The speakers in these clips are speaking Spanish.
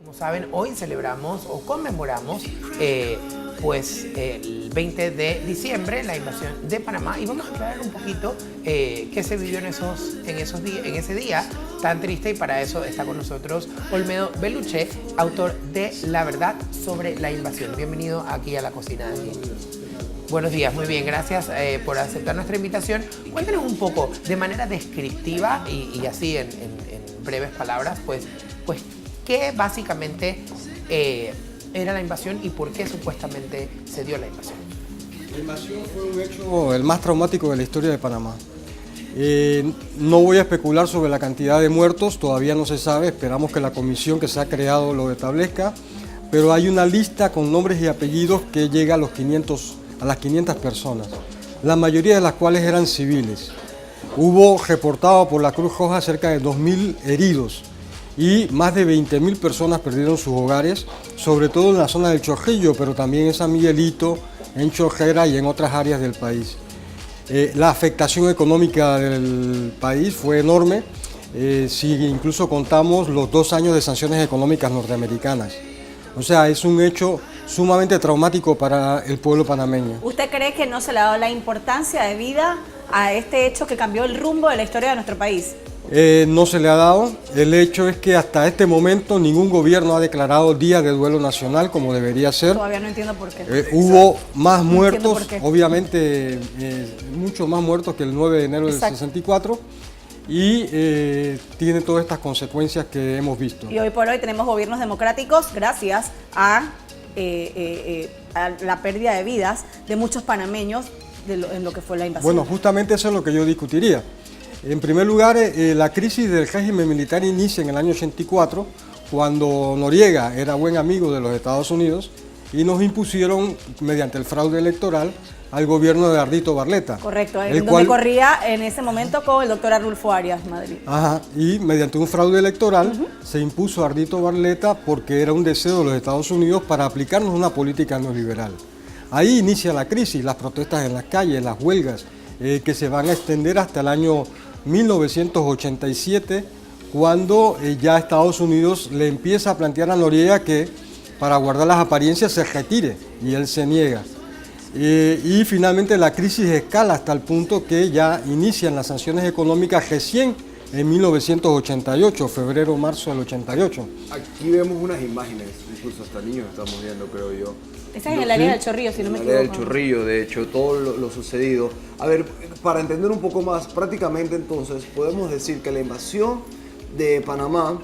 Como saben, hoy celebramos o conmemoramos pues el 20 de diciembre, la invasión de Panamá, y vamos a aclarar un poquito qué se vivió en ese día tan triste, y para eso está con nosotros Olmedo Beluche, autor de La verdad sobre la invasión. Bienvenido aquí a la cocina de aquí. Buenos días, muy bien, gracias por aceptar nuestra invitación. Cuéntenos un poco, de manera descriptiva y así en breves palabras, pues qué básicamente era la invasión y por qué supuestamente se dio la invasión. La invasión fue un hecho el más traumático de la historia de Panamá. No voy a especular sobre la cantidad de muertos, todavía no se sabe, esperamos que la comisión que se ha creado lo establezca, pero hay una lista con nombres y apellidos que llega a las 500 personas, la mayoría de las cuales eran civiles. Hubo reportado por la Cruz Roja cerca de 2.000 heridos y más de 20.000 personas perdieron sus hogares, sobre todo en la zona del Chorrillo, pero también en San Miguelito, en Chorrera y en otras áreas del país. La afectación económica del país fue enorme, si incluso contamos los 2 años de sanciones económicas norteamericanas. O sea, es un hecho sumamente traumático para el pueblo panameño. ¿Usted cree que no se le ha dado la importancia debida a este hecho que cambió el rumbo de la historia de nuestro país? No se le ha dado. El hecho es que hasta este momento ningún gobierno ha declarado día de duelo nacional como debería ser. Todavía no entiendo por qué. Hubo más muertos, por qué. obviamente muchos más muertos que el 9 de enero del 64 y tiene todas estas consecuencias que hemos visto. Y hoy por hoy tenemos gobiernos democráticos gracias a la pérdida de vidas de muchos panameños en lo que fue la invasión. Bueno, justamente eso es lo que yo discutiría. En primer lugar, la crisis del régimen militar inicia en el año 84, cuando Noriega era buen amigo de los Estados Unidos y nos impusieron, mediante el fraude electoral, al gobierno de Ardito Barleta. Correcto, donde corría en ese momento con el doctor Arnulfo Arias, Madrid. Ajá, y mediante un fraude electoral se impuso a Ardito Barleta porque era un deseo de los Estados Unidos para aplicarnos una política neoliberal. Ahí inicia la crisis, las protestas en las calles, las huelgas, que se van a extender hasta el año 1987, cuando ya Estados Unidos le empieza a plantear a Noriega que para guardar las apariencias se retire, y él se niega. Y finalmente la crisis escala hasta el punto que ya inician las sanciones económicas recién en 1988, febrero-marzo del 88. Aquí vemos unas imágenes, incluso hasta niños estamos viendo, creo yo. Esa es en el área del Chorrillo, si no me equivoco. En el área del Chorrillo, de hecho, todo lo sucedido. A ver, para entender un poco más, prácticamente entonces podemos decir que la invasión de Panamá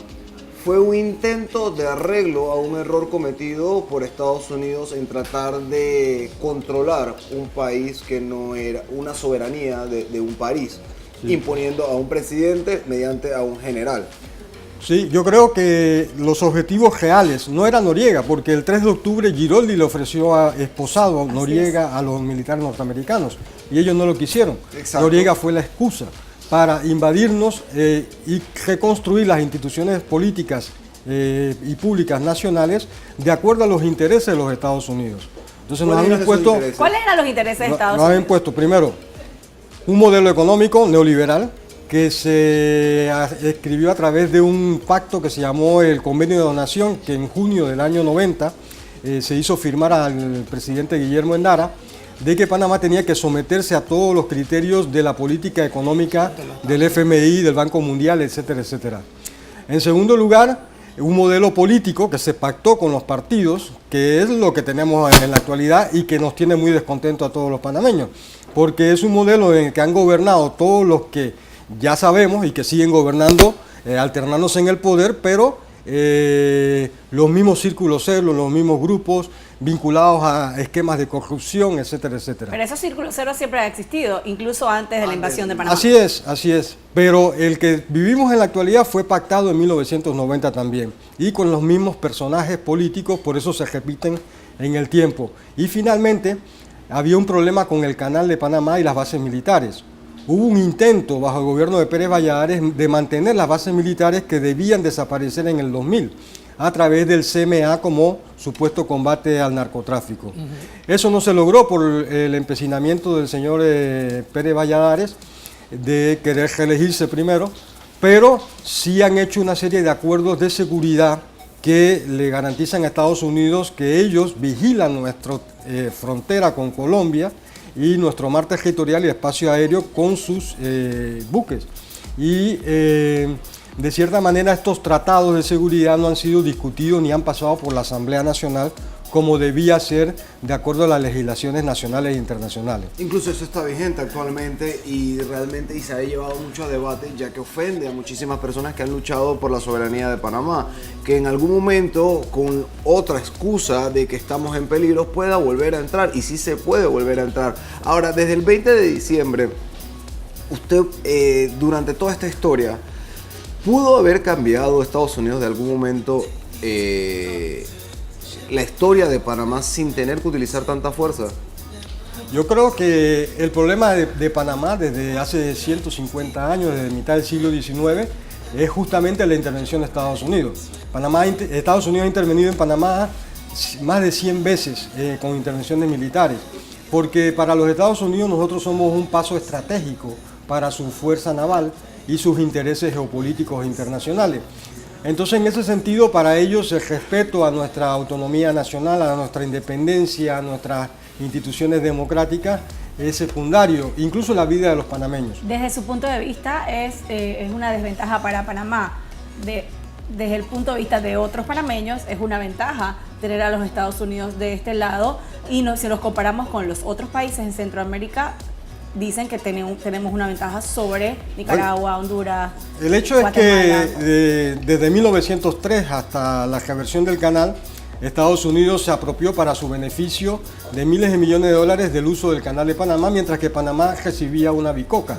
fue un intento de arreglo a un error cometido por Estados Unidos en tratar de controlar un país que no era una soberanía de un país, imponiendo a un presidente mediante a un general. Sí, yo creo que los objetivos reales no era Noriega, porque el 3 de octubre Giroldi le ofreció esposado a Noriega a los militares norteamericanos y ellos no lo quisieron. Exacto. Noriega fue la excusa para invadirnos y reconstruir las instituciones políticas y públicas nacionales de acuerdo a los intereses de los Estados Unidos. Entonces nos han impuesto... ¿Cuáles eran los intereses de Estados Unidos? Nos han impuesto primero un modelo económico neoliberal que se escribió a través de un pacto que se llamó el Convenio de Donación, que en junio del año 90 se hizo firmar al presidente Guillermo Endara, de que Panamá tenía que someterse a todos los criterios de la política económica del FMI, del Banco Mundial, etcétera, etcétera. En segundo lugar, un modelo político que se pactó con los partidos, que es lo que tenemos en la actualidad y que nos tiene muy descontentos a todos los panameños, porque es un modelo en el que han gobernado todos los que ya sabemos y que siguen gobernando, alternándose en el poder, pero los mismos círculos ceros, los mismos grupos vinculados a esquemas de corrupción, etcétera, etcétera. Pero esos círculos ceros siempre han existido, incluso antes de la invasión de Panamá. Así es. Pero el que vivimos en la actualidad fue pactado en 1990 también, y con los mismos personajes políticos, por eso se repiten en el tiempo. Y finalmente, había un problema con el Canal de Panamá y las bases militares. Hubo un intento bajo el gobierno de Pérez Valladares de mantener las bases militares que debían desaparecer en el 2000 a través del CMA como supuesto combate al narcotráfico. Eso no se logró por el empecinamiento del señor Pérez Valladares de querer reelegirse primero, pero sí han hecho una serie de acuerdos de seguridad que le garantizan a Estados Unidos que ellos vigilan nuestra frontera con Colombia y nuestro mar territorial y espacio aéreo con sus buques. Y de cierta manera estos tratados de seguridad no han sido discutidos ni han pasado por la Asamblea Nacional como debía ser de acuerdo a las legislaciones nacionales e internacionales. Incluso eso está vigente actualmente y realmente se ha llevado mucho debate, ya que ofende a muchísimas personas que han luchado por la soberanía de Panamá, que en algún momento con otra excusa de que estamos en peligro pueda volver a entrar, y sí se puede volver a entrar. Ahora, desde el 20 de diciembre, usted durante toda esta historia, ¿pudo haber cambiado Estados Unidos de algún momento la historia de Panamá sin tener que utilizar tanta fuerza? Yo creo que el problema de Panamá desde hace 150 años, desde mitad del siglo XIX, es justamente la intervención de Estados Unidos. Estados Unidos ha intervenido en Panamá más de 100 veces con intervenciones militares, porque para los Estados Unidos nosotros somos un paso estratégico para su fuerza naval y sus intereses geopolíticos internacionales. Entonces, en ese sentido, para ellos el respeto a nuestra autonomía nacional, a nuestra independencia, a nuestras instituciones democráticas es secundario, incluso la vida de los panameños. Desde su punto de vista es una desventaja para Panamá. Desde el punto de vista de otros panameños es una ventaja tener a los Estados Unidos de este lado, y si los comparamos con los otros países en Centroamérica, dicen que tenemos una ventaja sobre Nicaragua, Honduras, El hecho Guatemala. es que desde 1903 hasta la reversión del canal, Estados Unidos se apropió para su beneficio de miles de millones de dólares del uso del canal de Panamá, mientras que Panamá recibía una bicoca.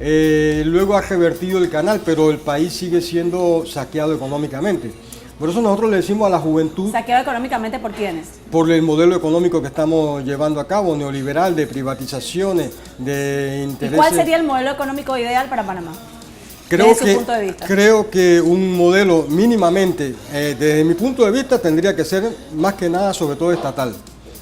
Luego ha revertido el canal, pero el país sigue siendo saqueado económicamente. Por eso nosotros le decimos a la juventud, ¿Saqueado económicamente por quiénes? por el modelo económico que estamos llevando a cabo, neoliberal, de privatizaciones, de ¿Y intereses. cuál sería el modelo económico ideal para Panamá? Creo desde su que, punto de vista. creo que un modelo mínimamente, desde mi punto de vista, tendría que ser más que nada sobre todo estatal.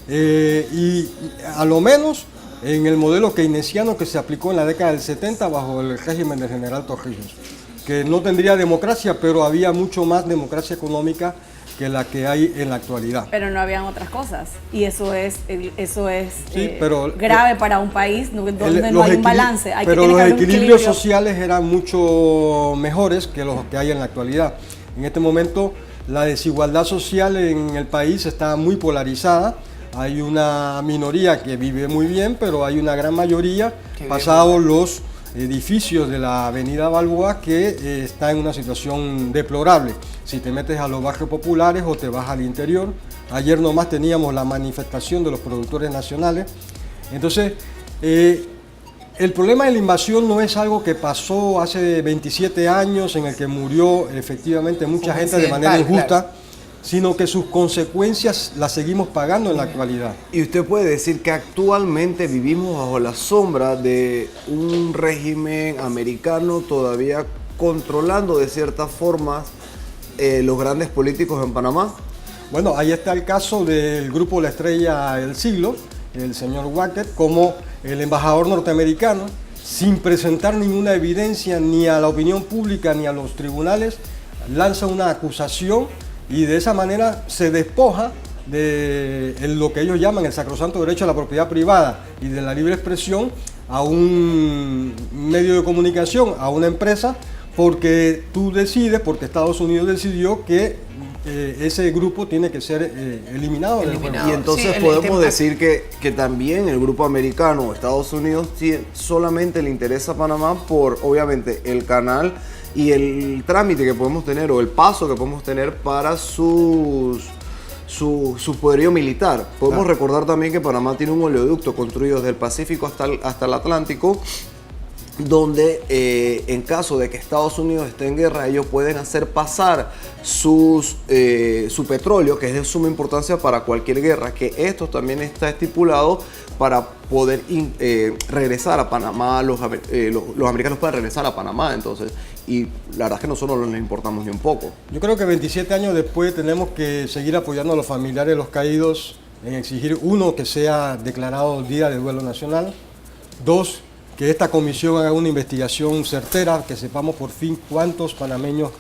Y a lo menos en el modelo keynesiano que se aplicó en la década del 70 bajo el régimen del general Torrijos, que no tendría democracia, pero había mucho más democracia económica que la que hay en la actualidad. Pero no habían otras cosas, y eso es Sí, pero grave para un país donde no hay un balance. Pero Tiene los que haber un equilibrios equilibrio. sociales eran mucho mejores que los que hay en la actualidad. En este momento la desigualdad social en el país está muy polarizada. Hay una minoría que vive muy bien, pero hay una gran mayoría, pasados los edificios de la avenida Balboa, que está en una situación deplorable. Si te metes a los barrios populares o te vas al interior. Ayer nomás teníamos la manifestación de los productores nacionales. Entonces, el problema de la invasión no es algo que pasó hace 27 años en el que murió efectivamente mucha gente de manera injusta, claro, sino que sus consecuencias las seguimos pagando en la actualidad. Y usted puede decir que actualmente vivimos bajo la sombra de un régimen americano todavía controlando de ciertas formas los grandes políticos en Panamá. Bueno, ahí está el caso del grupo La Estrella del Siglo, el señor Wacker, como el embajador norteamericano, sin presentar ninguna evidencia ni a la opinión pública ni a los tribunales, lanza una acusación y de esa manera se despoja de lo que ellos llaman el sacrosanto derecho a la propiedad privada y de la libre expresión a un medio de comunicación, a una empresa, porque tú decides, porque Estados Unidos decidió que ese grupo tiene que ser eliminado del juego. Y entonces Sí, podemos decir que también el grupo americano, Estados Unidos, solamente le interesa a Panamá por, obviamente, el canal y el trámite que podemos tener o el paso que podemos tener para su poderío militar. Podemos recordar también que Panamá tiene un oleoducto construido desde el Pacífico hasta el Atlántico, donde en caso de que Estados Unidos esté en guerra, ellos pueden hacer pasar su petróleo, que es de suma importancia para cualquier guerra, que esto también está estipulado para poder regresar a Panamá, los americanos pueden regresar a Panamá, entonces, y la verdad es que nosotros no les importamos ni un poco. Yo creo que 27 años después tenemos que seguir apoyando a los familiares de los caídos en exigir, uno, que sea declarado Día de Duelo Nacional, dos, que esta comisión haga una investigación certera, que sepamos por fin cuántos panameños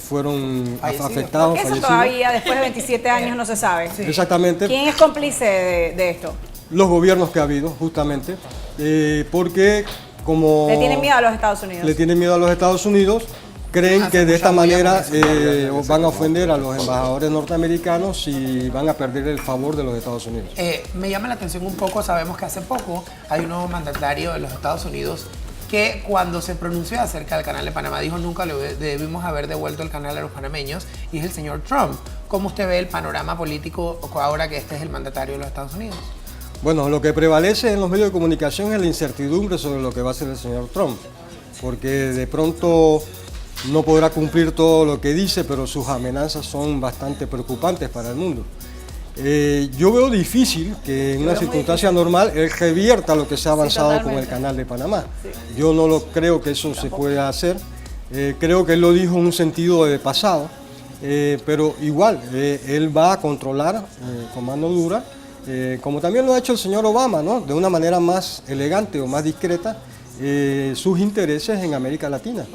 fueron Fallecidos. afectados, Eso fallecidos. todavía, después de 27 años, no se sabe. Exactamente. ¿Quién es cómplice de esto? Los gobiernos que ha habido, justamente, porque como... ¿Le tienen miedo a los Estados Unidos? Le tienen miedo a los Estados Unidos, creen que de esta manera van a ofender a los embajadores norteamericanos y van a perder el favor de los Estados Unidos. Me llama la atención un poco, sabemos que hace poco hay un nuevo mandatario de los Estados Unidos que cuando se pronunció acerca del canal de Panamá dijo nunca le debimos haber devuelto el canal a los panameños, y es el señor Trump. ¿Cómo usted ve el panorama político ahora que este es el mandatario de los Estados Unidos? Bueno, lo que prevalece en los medios de comunicación es la incertidumbre sobre lo que va a hacer el señor Trump, porque de pronto no podrá cumplir todo lo que dice, pero sus amenazas son bastante preocupantes para el mundo. Yo veo difícil que en una circunstancia normal él revierta lo que se ha avanzado con el totalmente. canal de Panamá. Yo no lo creo que eso se pueda hacer. Creo que él lo dijo en un sentido de pasado, pero igual él va a controlar con mano dura, como también lo ha hecho el señor Obama, ¿no? De una manera más elegante o más discreta, sus intereses en América Latina.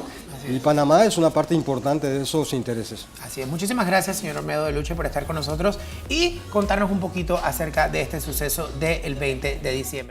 Y Panamá es una parte importante de esos intereses. Así es. Muchísimas gracias, señor Olmedo de Luche, por estar con nosotros y contarnos un poquito acerca de este suceso del 20 de diciembre.